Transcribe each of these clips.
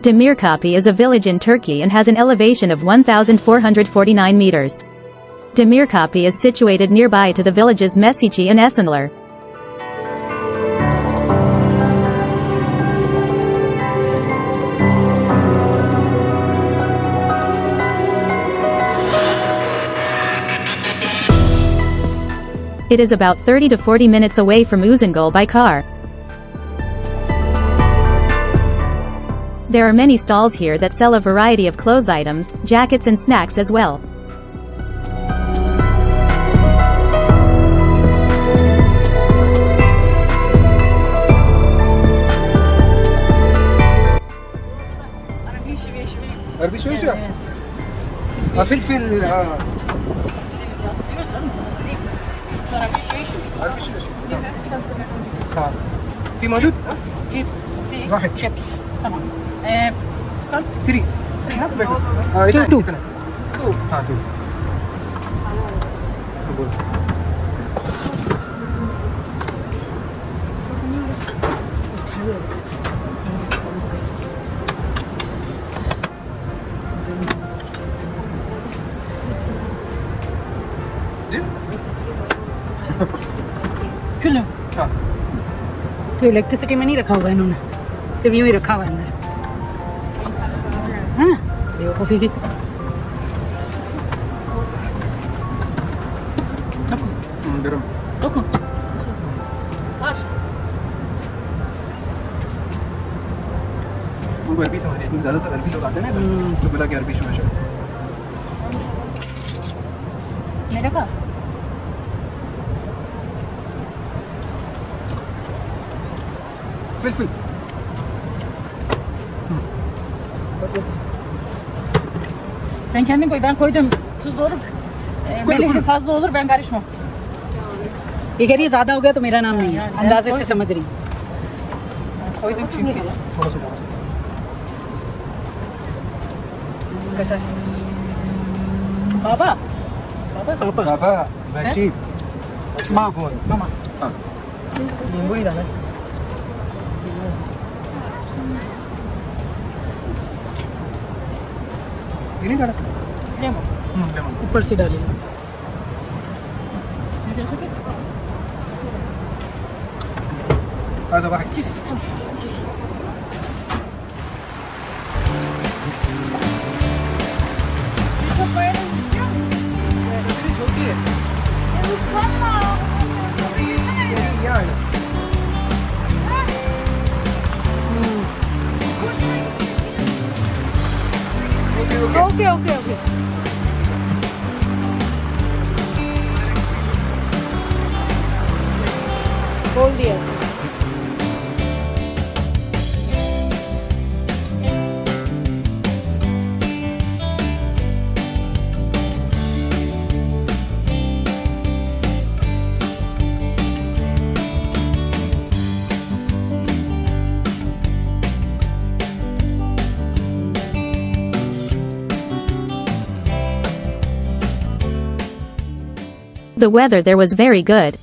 Demirkapi is a village in Turkey and has an elevation of 1,449 meters. Demirkapi is situated nearby to the villages Mesici and Esenler. It is about 30 to 40 minutes away from Uzungul by car. There are many stalls here that sell a variety of clothes items, jackets and snacks as well. عربي شوي شوي فلفل عربي شوي شوي في موجود جيبس واحد شيبس تمام كم؟ 3 2 हाँ 2 चलो हाँ तो electricity में नहीं रखा हुआ है इन्होंने, सिर्फ यूं ही रखा हुआ है अंदर है ना। बेवकूफ़ी की درهم रुको वो अरबी समझ रही है, ज़्यादातर अरबी लोग आते हैं ना तो बोला कि अरबी शो शो मेरे का فلفل sen kendin koy, ben koydum. Tuz olur, melih fazla olur, ben karışmam. ये कह रही है ज़्यादा हो गया तो मेरा नाम नहीं है, अंदाजे से समझ रही koydum çünkü. थोड़ा सा डालो कैसा है बाबा बाबा पापा बैठी माँ मामा हाँ नींबू ही डाला ये नहीं डाला लेमन लेमन ऊपर से डालिए هذا واحد ओके ओके ओके बोल दिया The weather there was very good.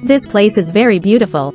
This place is very beautiful.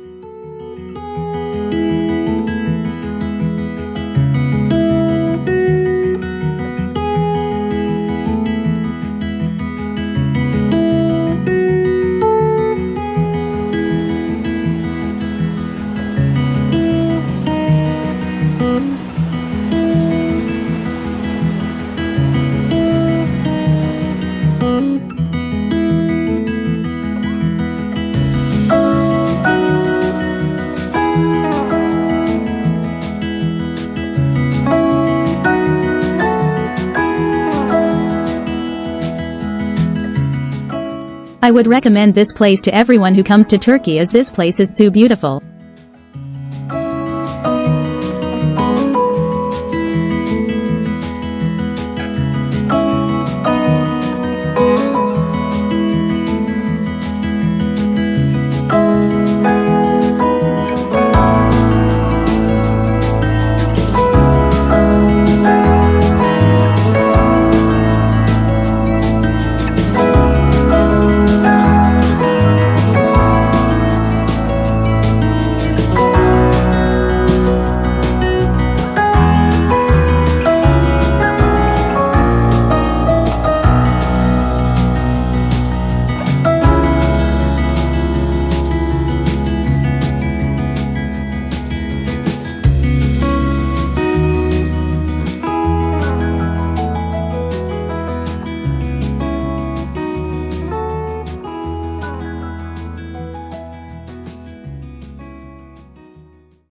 I would recommend this place to everyone who comes to Turkey as this place is so beautiful.